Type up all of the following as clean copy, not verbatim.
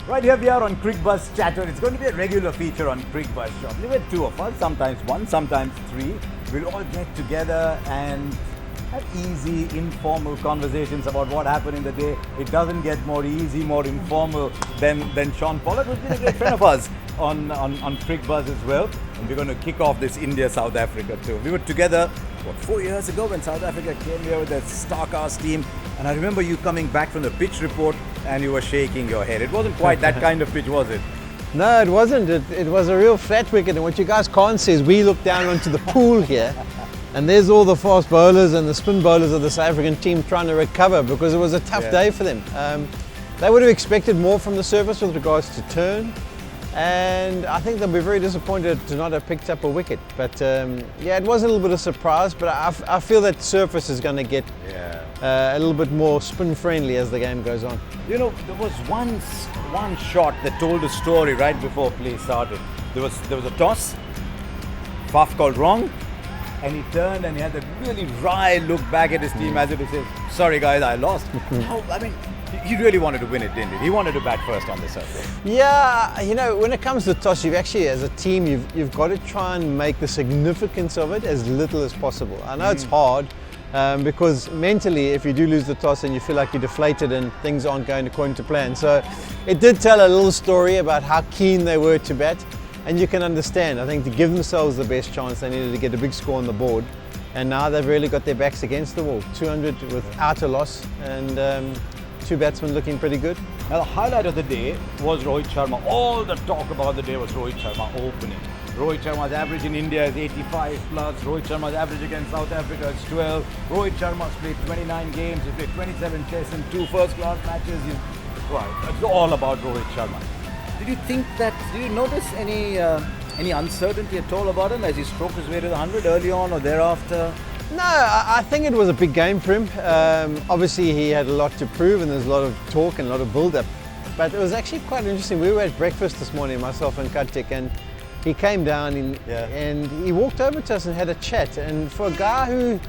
Right here we are on Cricbuzz Chatter. It's going to be a regular feature on Cricbuzz Shop. There were two of us, sometimes one, sometimes three. We'll all get together and have easy, informal conversations about what happened in the day. It doesn't get more easy, more informal than Shaun Pollock, who's been a great friend of ours on Cricbuzz as well. And we're going to kick off this India-South Africa too. We were together, 4 years ago when South Africa came here with their star-cast team. And I remember you coming back from the pitch report and you were shaking your head. It wasn't quite that kind of pitch, was it? No, it wasn't. It was a real flat wicket. And what you guys can't see is we look down onto the pool here and there's all the fast bowlers and the spin bowlers of the South African team trying to recover because it was a tough day for them. They would have expected more from the surface with regards to turn. And I think they'll be very disappointed to not have picked up a wicket. But yeah, it was a little bit of a surprise, but I feel that surface is going to get a little bit more spin friendly as the game goes on. You know, there was one shot that told a story right before play started. There was a toss, Faf called wrong, and he turned and he had that really wry look back at his team as if he says, "Sorry guys, I lost." He really wanted to win it, didn't he? He wanted to bat first on the surface. Yeah, you know, when it comes to toss, you've actually, as a team, you've got to try and make the significance of it as little as possible. I know it's hard because mentally, if you do lose the toss and you feel like you're deflated and things aren't going according to plan. So it did tell a little story about how keen they were to bat, and you can understand. I think to give themselves the best chance, they needed to get a big score on the board. And now they've really got their backs against the wall. 200 without a loss, and two batsmen looking pretty good. Now the highlight of the day was Rohit Sharma. All the talk about the day was Rohit Sharma opening. Rohit Sharma's average in India is 85 plus. Rohit Sharma's average against South Africa is 12. Rohit Sharma's played 29 games. He played 27 tests and 2 first-class matches. Right, it's all about Rohit Sharma. Did you notice any uncertainty at all about him as he stroked his way to the 100 early on or thereafter? No, I think it was a big game for him. Obviously he had a lot to prove and there's a lot of talk and a lot of build-up. But it was actually quite interesting. We were at breakfast this morning, myself and Kartik, and he came down and he walked over to us and had a chat. And for a guy who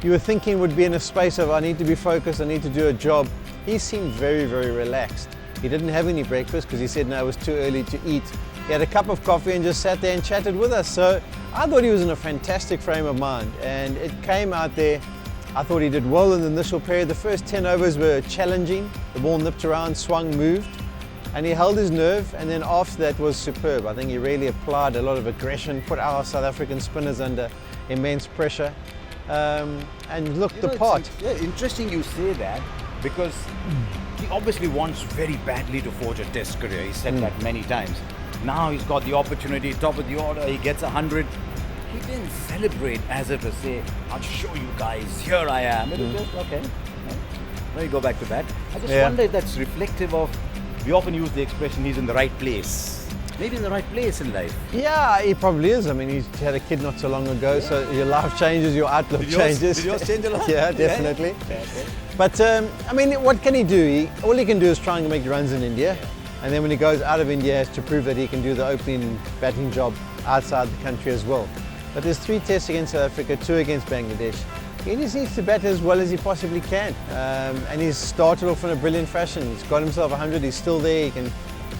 you were thinking would be in a space of, I need to be focused, I need to do a job, he seemed very, very relaxed. He didn't have any breakfast because he said no, it was too early to eat. He had a cup of coffee and just sat there and chatted with us. So I thought he was in a fantastic frame of mind, and it came out there. I thought he did well in the initial period. The first 10 overs were challenging. The ball nipped around, swung, moved, and he held his nerve, and then after that was superb. I think he really applied a lot of aggression, put our South African spinners under immense pressure, and looked the part. Interesting you say that, because he obviously wants very badly to forge a test career. He said that many times. Now he's got the opportunity, top of the order, he gets 100. He didn't celebrate as if to say, I'll show you guys, here I am. It was just, okay. Now you go back to bat. I just wonder if that's reflective of, we often use the expression, he's in the right place. Maybe in the right place in life. Yeah, he probably is. I mean, he had a kid not so long ago, so your life changes, your outlook changes. Did yours change a lot? Yeah, definitely. Yeah, okay. But, I mean, what can he do? All he can do is try and make runs in India. And then when he goes out of India, he has to prove that he can do the opening batting job outside the country as well. But there's 3 tests against South Africa, 2 against Bangladesh. He just needs to bat as well as he possibly can. And he's started off in a brilliant fashion. He's got himself 100, he's still there, he can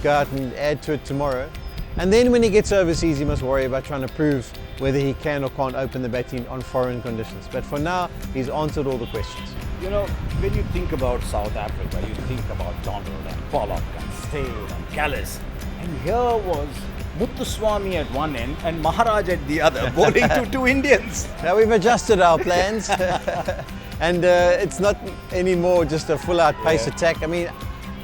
go out and add to it tomorrow. And then when he gets overseas, he must worry about trying to prove whether he can or can't open the batting on foreign conditions. But for now, he's answered all the questions. You know, when you think about South Africa, you think about Donald and Pollock and Stale and Callis. And here was Muthuswamy at one end and Maharaj at the other, bowling to 2 Indians. Now we've adjusted our plans and it's not anymore just a full-out pace attack. I mean,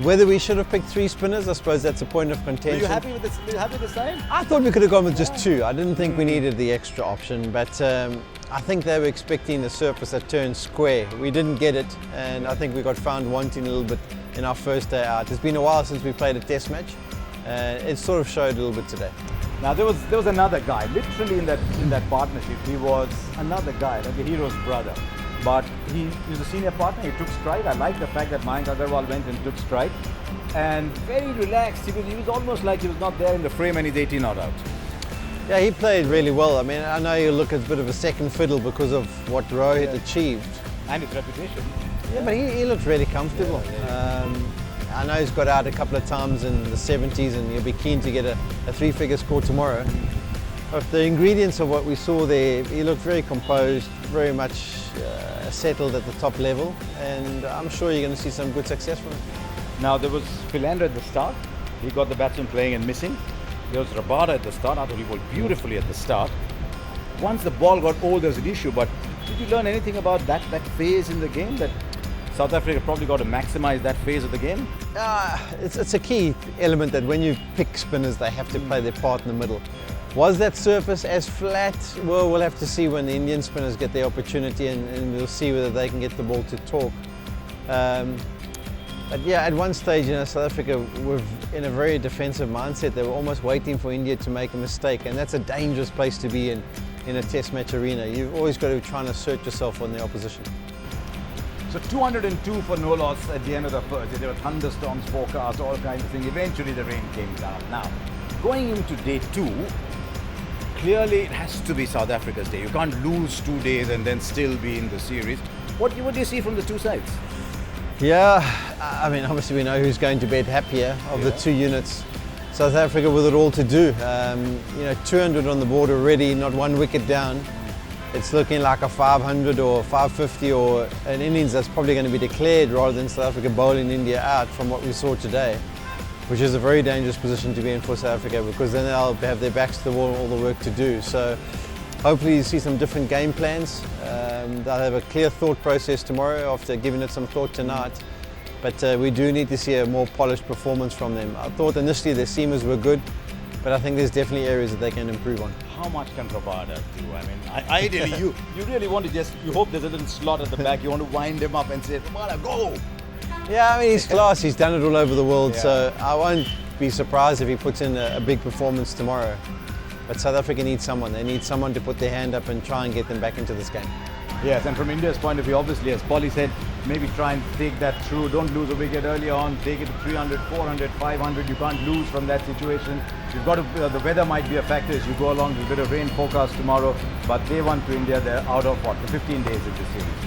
whether we should have picked 3 spinners, I suppose that's a point of contention. Were you happy with this? Were you happy this time? I thought we could have gone with just 2. I didn't think we needed the extra option, but I think they were expecting the surface that turned square. We didn't get it, and I think we got found wanting a little bit in our first day out. It's been a while since we played a test match, and it sort of showed a little bit today. Now there was another guy, literally in that partnership. He was another guy, like the hero's brother. But he was a senior partner, he took stride. I like the fact that Mayank Agarwal went and took stride. And very relaxed, he was almost like he was not there in the frame and he's 18 not out. Yeah, he played really well. I mean, I know you look at a bit of a second fiddle because of what Rohit achieved. And his reputation. Yeah, but he looked really comfortable. I know he's got out a couple of times in the 70s and he'll be keen to get a three-figure score tomorrow. But the ingredients of what we saw there, he looked very composed, very much settled at the top level, and I'm sure you're going to see some good success from him. Now there was Philander at the start. He got the batsman playing and missing. There was Rabada at the start. I thought he bowled beautifully at the start. Once the ball got old, there was an issue. But did you learn anything about that phase in the game? That South Africa probably got to maximize that phase of the game? It's a key element that when you pick spinners, they have to play their part in the middle. Was that surface as flat? Well, we'll have to see when the Indian spinners get the opportunity, and we'll see whether they can get the ball to talk. But yeah, at one stage, South Africa were in a very defensive mindset. They were almost waiting for India to make a mistake, and that's a dangerous place to be in a test match arena. You've always got to try and assert yourself on the opposition. So 202 for no loss at the end of the first. There were thunderstorms forecast, all kinds of things. Eventually the rain came down. Now, going into day 2, clearly it has to be South Africa's day. You can't lose 2 days and then still be in the series. What do you see from the two sides? Yeah, I mean, obviously we know who's going to bed happier of the two units. South Africa with it all to do. 200 on the board already, not one wicket down. It's looking like a 500 or 550 or an innings that's probably going to be declared rather than South Africa bowling India out from what we saw today, which is a very dangerous position to be in for South Africa, because then they'll have their backs to the wall and all the work to do. So hopefully you see some different game plans. They'll have a clear thought process tomorrow after giving it some thought tonight. But we do need to see a more polished performance from them. I thought initially their seamers were good, but I think there's definitely areas that they can improve on. How much can Rabada do? I mean, ideally you really want to you hope there's a little slot at the back, you want to wind him up and say, Rabada, go! Yeah, I mean, he's class, he's done it all over the world, so I won't be surprised if he puts in a big performance tomorrow. But South Africa needs someone. They need someone to put their hand up and try and get them back into this game. Yes, and from India's point of view, obviously, as Polly said, maybe try and take that through. Don't lose a wicket early on. Take it to 300, 400, 500. You can't lose from that situation. You've got to. The weather might be a factor as you go along. There's a bit of rain forecast tomorrow, but they want to India. They're out of the 15 days in this series.